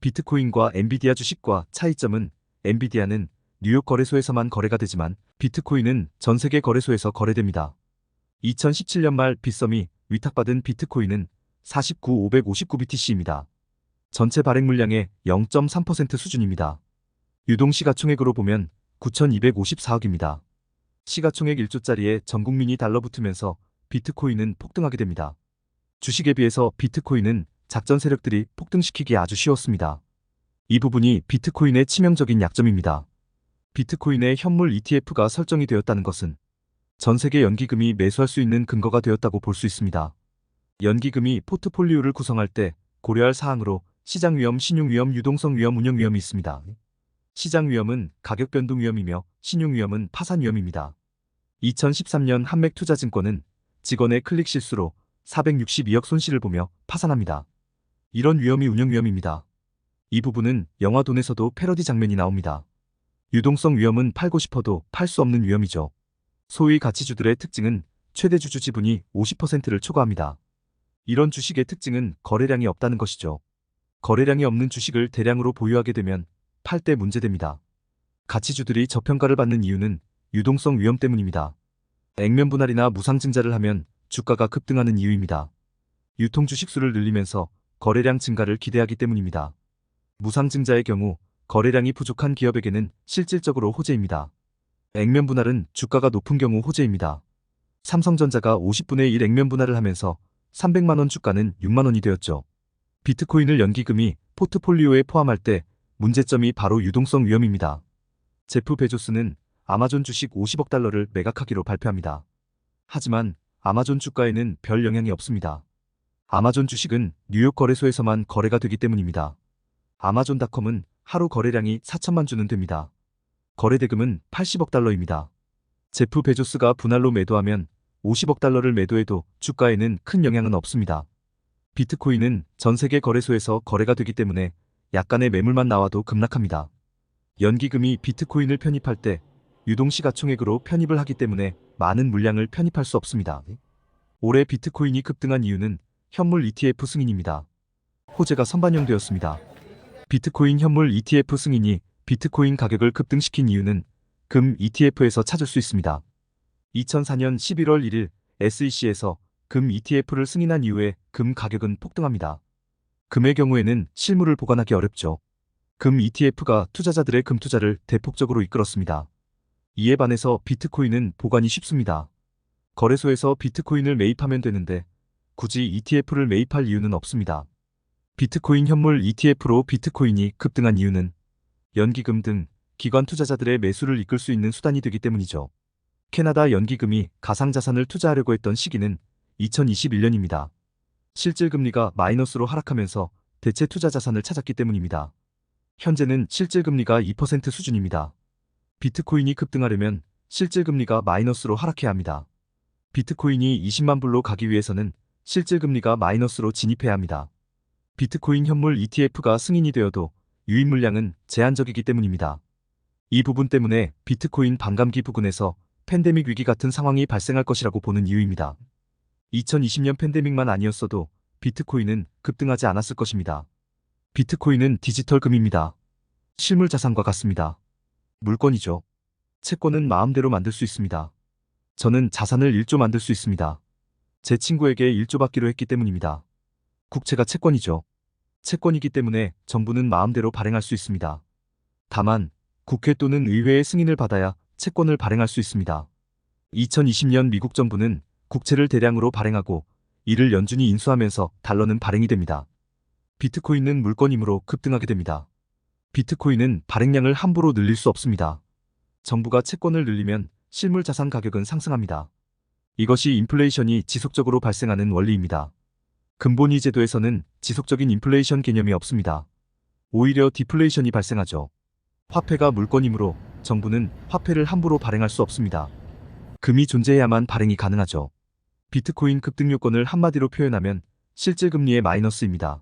비트코인과 엔비디아 주식과 차이점은 엔비디아는 뉴욕 거래소에서만 거래가 되지만 비트코인은 전 세계 거래소에서 거래됩니다. 2017년 말 빗썸이 위탁받은 비트코인은 49,559BTC입니다. 전체 발행 물량의 0.3% 수준입니다. 유동 시가총액으로 보면 9,254억입니다. 시가총액 1조짜리에 전 국민이 달러붙으면서 비트코인은 폭등하게 됩니다. 주식에 비해서 비트코인은 작전 세력들이 폭등시키기 아주 쉬웠습니다. 이 부분이 비트코인의 치명적인 약점입니다. 비트코인의 현물 ETF가 설정이 되었다는 것은 전 세계 연기금이 매수할 수 있는 근거가 되었다고 볼 수 있습니다. 연기금이 포트폴리오를 구성할 때 고려할 사항으로 시장 위험, 신용 위험, 유동성 위험, 운영 위험이 있습니다. 시장 위험은 가격 변동 위험이며 신용 위험은 파산 위험입니다. 2013년 한맥투자증권은 직원의 클릭 실수로 462억 손실을 보며 파산합니다. 이런 위험이 운영 위험입니다. 이 부분은 영화 돈에서도 패러디 장면이 나옵니다. 유동성 위험은 팔고 싶어도 팔 수 없는 위험이죠. 소위 가치주들의 특징은 최대 주주 지분이 50%를 초과합니다. 이런 주식의 특징은 거래량이 없다는 것이죠. 거래량이 없는 주식을 대량으로 보유하게 되면 팔 때 문제됩니다. 가치주들이 저평가를 받는 이유는 유동성 위험 때문입니다. 액면 분할이나 무상증자를 하면 주가가 급등하는 이유입니다. 유통 주식수를 늘리면서 거래량 증가를 기대하기 때문입니다. 무상증자의 경우 거래량이 부족한 기업에게는 실질적으로 호재입니다. 액면 분할은 주가가 높은 경우 호재입니다. 삼성전자가 50분의 1 액면 분할을 하면서 300만원 주가는 6만원이 되었죠. 비트코인을 연기금이 포트폴리오에 포함할 때 문제점이 바로 유동성 위험입니다. 제프 베조스는 아마존 주식 50억 달러를 매각하기로 발표합니다. 하지만 아마존 주가에는 별 영향이 없습니다. 아마존 주식은 뉴욕 거래소에서만 거래가 되기 때문입니다. 아마존닷컴은 하루 거래량이 4천만 주는 됩니다. 거래 대금은 80억 달러입니다. 제프 베조스가 분할로 매도하면 50억 달러를 매도해도 주가에는 큰 영향은 없습니다. 비트코인은 전 세계 거래소에서 거래가 되기 때문에 약간의 매물만 나와도 급락합니다. 연기금이 비트코인을 편입할 때 유동시가총액으로 편입을 하기 때문에 많은 물량을 편입할 수 없습니다. 올해 비트코인이 급등한 이유는 현물 ETF 승인입니다. 호재가 선반영되었습니다. 비트코인 현물 ETF 승인이 비트코인 가격을 급등시킨 이유는 금 ETF에서 찾을 수 있습니다. 2004년 11월 1일 SEC에서 금 ETF를 승인한 이후에 금 가격은 폭등합니다. 금의 경우에는 실물을 보관하기 어렵죠. 금 ETF가 투자자들의 금 투자를 대폭적으로 이끌었습니다. 이에 반해서 비트코인은 보관이 쉽습니다. 거래소에서 비트코인을 매입하면 되는데 굳이 ETF를 매입할 이유는 없습니다. 비트코인 현물 ETF로 비트코인이 급등한 이유는 연기금 등 기관 투자자들의 매수를 이끌 수 있는 수단이 되기 때문이죠. 캐나다 연기금이 가상자산을 투자하려고 했던 시기는 2021년입니다. 실질금리가 마이너스로 하락하면서 대체 투자 자산을 찾았기 때문입니다. 현재는 실질금리가 2% 수준입니다. 비트코인이 급등하려면 실질금리가 마이너스로 하락해야 합니다. 비트코인이 20만 불로 가기 위해서는 실질금리가 마이너스로 진입해야 합니다. 비트코인 현물 ETF가 승인이 되어도 유입 물량은 제한적이기 때문입니다. 이 부분 때문에 비트코인 반감기 부근에서 팬데믹 위기 같은 상황이 발생할 것이라고 보는 이유입니다. 2020년 팬데믹만 아니었어도 비트코인은 급등하지 않았을 것입니다. 비트코인은 디지털 금입니다. 실물 자산과 같습니다. 물건이죠. 채권은 마음대로 만들 수 있습니다. 저는 자산을 1조 만들 수 있습니다. 제 친구에게 1조 받기로 했기 때문입니다. 국채가 채권이죠. 채권이기 때문에 정부는 마음대로 발행할 수 있습니다. 다만 국회 또는 의회의 승인을 받아야 채권을 발행할 수 있습니다. 2020년 미국 정부는 국채를 대량으로 발행하고 이를 연준이 인수하면서 달러는 발행이 됩니다. 비트코인은 물건이므로 급등하게 됩니다. 비트코인은 발행량을 함부로 늘릴 수 없습니다. 정부가 채권을 늘리면 실물 자산 가격은 상승합니다. 이것이 인플레이션이 지속적으로 발생하는 원리입니다. 근본위 제도에서는 지속적인 인플레이션 개념이 없습니다. 오히려 디플레이션이 발생하죠. 화폐가 물건이므로 정부는 화폐를 함부로 발행할 수 없습니다. 금이 존재해야만 발행이 가능하죠. 비트코인 급등 요건을 한마디로 표현하면 실질금리의 마이너스입니다.